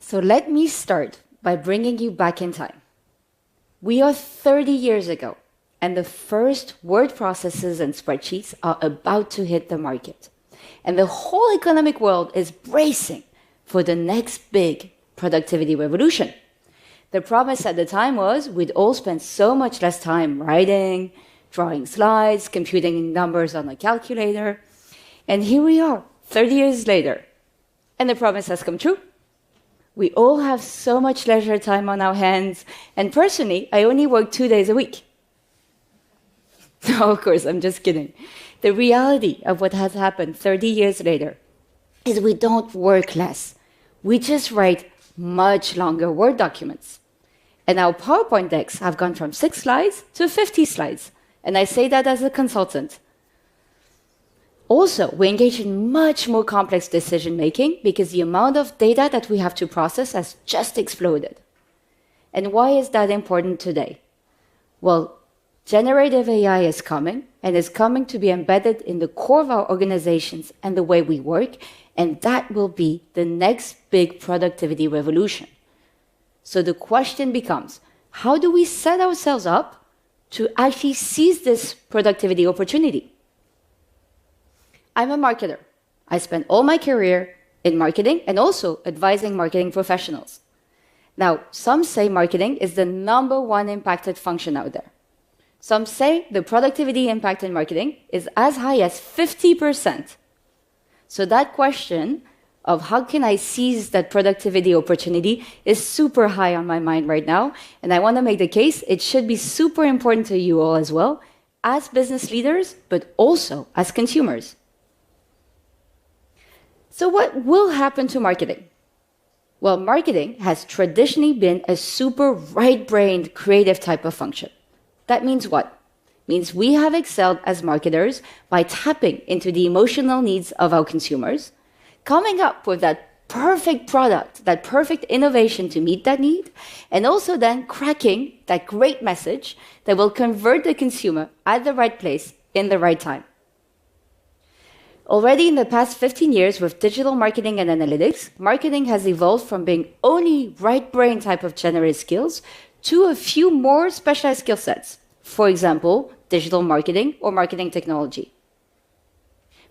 So let me start by bringing you back in time. We are 30 years ago, and the first word processors and spreadsheets are about to hit the market. And the whole economic world is bracing for the next big productivity revolution. The promise at the time was we'd all spend so much less time writing, drawing slides, computing numbers on a calculator. And here we are, 30 years later. And the promise has come true. We all have so much leisure time on our hands. And personally, I only work 2 days a week. No, of course, I'm just kidding. The reality of what has happened 30 years later is we don't work less. We just write much longer Word documents. And our PowerPoint decks have gone from 6 slides to 50 slides. And I say that as a consultant. Also, we engage in much more complex decision-making because the amount of data that we have to process has just exploded. And why is that important today? Well, generative AI is coming, and is coming to be embedded in the core of our organizations and the way we work, and that will be the next big productivity revolution. So the question becomes, how do we set ourselves up to actually seize this productivity opportunity? I'm a marketer. I spent all my career in marketing and also advising marketing professionals. Now, some say marketing is the #1 impacted function out there. Some say the productivity impact in marketing is as high as 50%. So that question of how can I seize that productivity opportunity is super high on my mind right now. And I want to make the case it should be super important to you all as well, as business leaders, but also as consumers. So what will happen to marketing? Well, marketing has traditionally been a super right-brained creative type of function. That means what? It means we have excelled as marketers by tapping into the emotional needs of our consumers, coming up with that perfect product, that perfect innovation to meet that need, and also then cracking that great message that will convert the consumer at the right place in the right time. Already in the past 15 years with digital marketing and analytics, marketing has evolved from being only right-brain type of generated skills to a few more specialized skill sets. For example, digital marketing or marketing technology.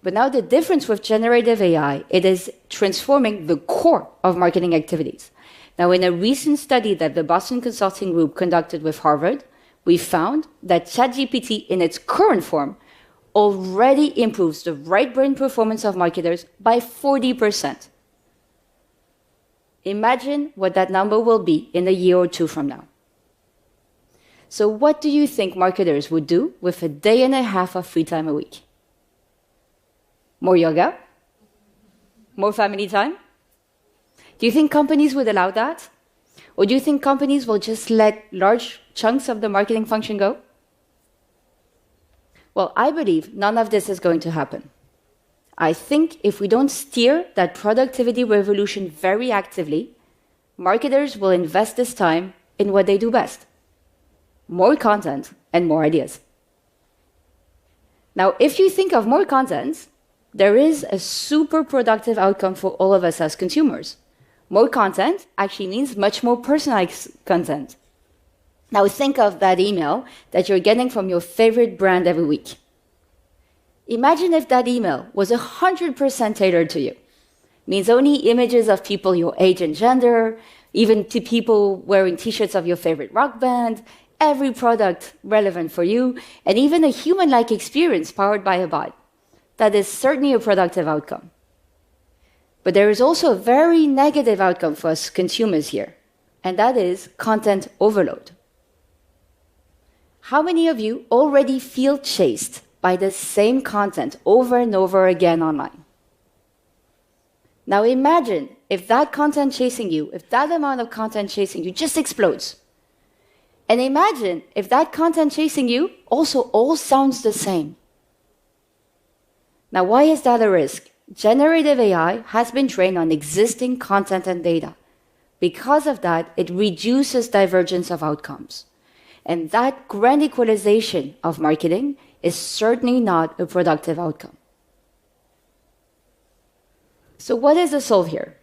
But now the difference with generative AI, it is transforming the core of marketing activities. Now, in a recent study that the Boston Consulting Group conducted with Harvard, we found that ChatGPT in its current form already improves the right brain performance of marketers by 40%. Imagine what that number will be in a year or two from now. So what do you think marketers would do with a day and a half of free time a week? More yoga? More family time? Do you think companies would allow that? Or do you think companies will just let large chunks of the marketing function go? Well, I believe none of this is going to happen. I think if we don't steer that productivity revolution very actively, marketers will invest this time in what they do best: more content and more ideas. Now, if you think of more content, there is a super productive outcome for all of us as consumers. More content actually means much more personalized content. Now think of that email that you're getting from your favorite brand every week. Imagine if that email was 100% tailored to you. Means only images of people your age and gender, even to people wearing t-shirts of your favorite rock band, every product relevant for you, and even a human-like experience powered by a bot. That is certainly a productive outcome. But there is also a very negative outcome for us consumers here, and that is content overload. How many of you already feel chased by the same content over and over again online? Now imagine if that content chasing you, if that amount of content chasing you just explodes. And imagine if that content chasing you also all sounds the same. Now, why is that a risk? Generative AI has been trained on existing content and data. Because of that, it reduces divergence of outcomes. And that grand equalization of marketing is certainly not a productive outcome. So what is the solve here?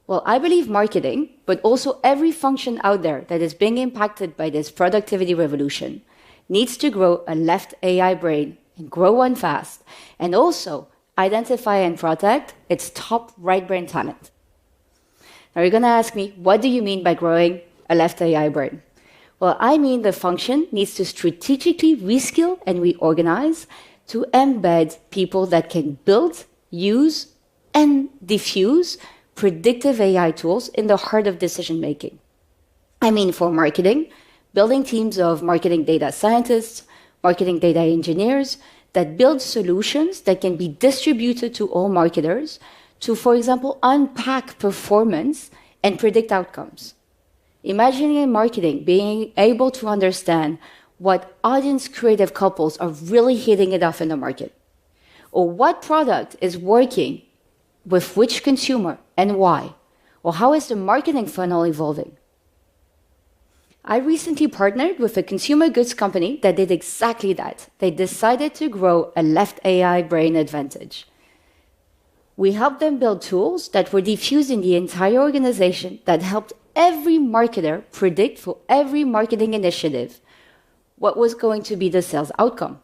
Well, I believe marketing, but also every function out there that is being impacted by this productivity revolution, needs to grow a left AI brain and grow one fast, and also identify and protect its top right brain talent. Now you're going to ask me, what do you mean by growing a left AI brain? Well, I mean the function needs to strategically reskill and reorganize to embed people that can build, use, and diffuse predictive AI tools in the heart of decision making. I mean, for marketing, building teams of marketing data scientists, marketing data engineers that build solutions that can be distributed to all marketers to, for example, unpack performance and predict outcomes. Imagining in marketing being able to understand what audience creative couples are really hitting it off in the market, or what product is working with which consumer and why, or how is the marketing funnel evolving. I recently partnered with a consumer goods company that did exactly that. They decided to grow a left AI brain advantage. We helped them build tools that were diffused in the entire organization that helped every marketer predict for every marketing initiative what was going to be the sales outcome,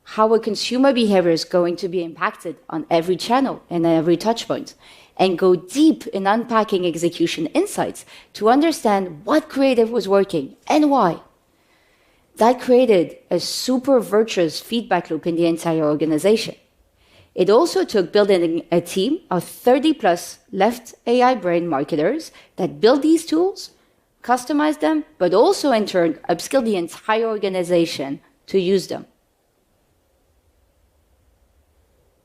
how a consumer behavior is going to be impacted on every channel and every touch point, and go deep in unpacking execution insights to understand what creative was working and why. That created a super virtuous feedback loop in the entire organization. It also took building a team of 30 plus left AI brain marketers that build these tools, customize them, but also in turn upskill the entire organization to use them.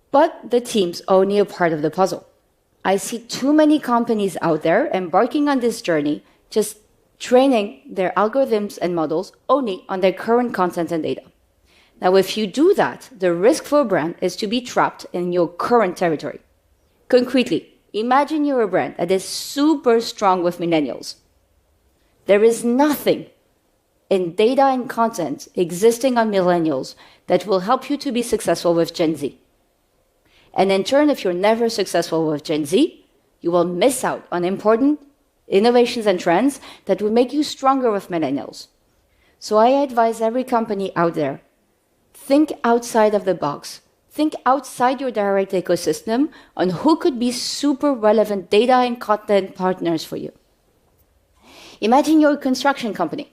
But the team's only a part of the puzzle. I see too many companies out there embarking on this journey, just training their algorithms and models only on their current content and data. Now, if you do that, the risk for a brand is to be trapped in your current territory. Concretely, imagine you're a brand that is super strong with millennials. There is nothing in data and content existing on millennials that will help you to be successful with Gen Z. And in turn, if you're never successful with Gen Z, you will miss out on important innovations and trends that will make you stronger with millennials. So I advise every company out there, think outside of the box. Think outside your direct ecosystem on who could be super relevant data and content partners for you. Imagine you're a construction company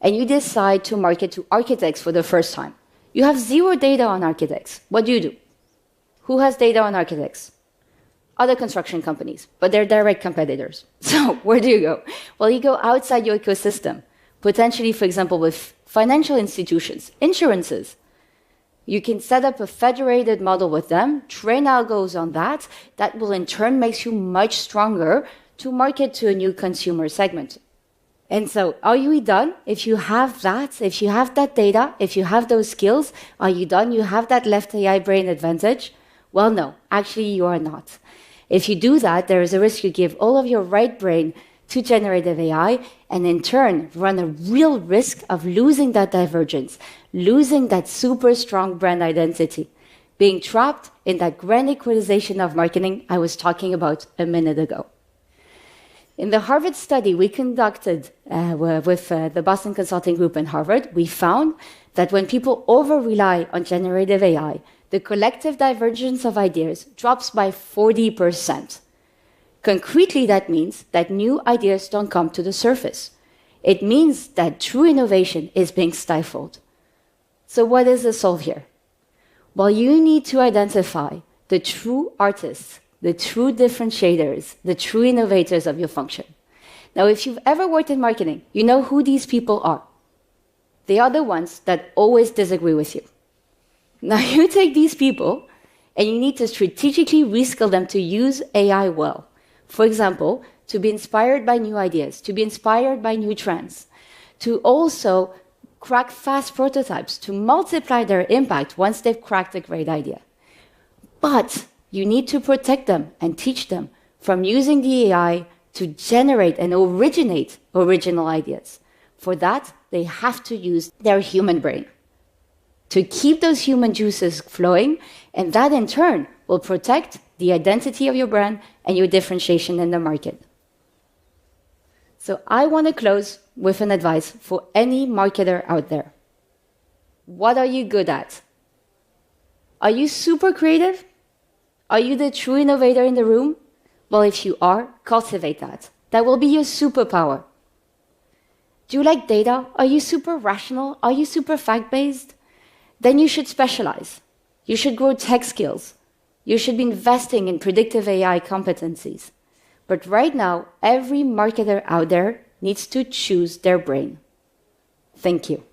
and you decide to market to architects for the first time. You have zero data on architects. What do? Who has data on architects? Other construction companies, but they're direct competitors. So where do you go? Well, you go outside your ecosystem, potentially, for example, with financial institutions, insurances. You can set up a federated model with them, train algos on that. That will in turn make you much stronger to market to a new consumer segment. And so, are you done? If you have that, if you have that data, if you have those skills, are you done? You have that left AI brain advantage? Well, no, actually you are not. If you do that, there is a risk you give all of your right brain to generative AI and in turn run a real risk of losing that divergence, losing that super strong brand identity, being trapped in that grand equalization of marketing I was talking about a minute ago. In the Harvard study we conducted with the Boston Consulting Group and Harvard, we found that when people over-rely on generative AI, the collective divergence of ideas drops by 40%. Concretely, that means that new ideas don't come to the surface. It means that true innovation is being stifled. So what is the solve here? Well, you need to identify the true artists, the true differentiators, the true innovators of your function. Now, if you've ever worked in marketing, you know who these people are. They are the ones that always disagree with you. Now, you take these people and you need to strategically reskill them to use AI well. For example, to be inspired by new ideas, to be inspired by new trends, to also crack fast prototypes, to multiply their impact once they've cracked a great idea. But you need to protect them and teach them from using the AI to generate and originate original ideas. For that, they have to use their human brain to keep those human juices flowing, and that in turn will protect the identity of your brand and your differentiation in the market. So I want to close with an advice for any marketer out there. What are you good at? Are you super creative? Are you the true innovator in the room? Well, if you are, cultivate that. That will be your superpower. Do you like data? Are you super rational? Are you super fact-based? Then you should specialize. You should grow tech skills. You should be investing in predictive AI competencies. But right now, every marketer out there needs to choose their brain. Thank you.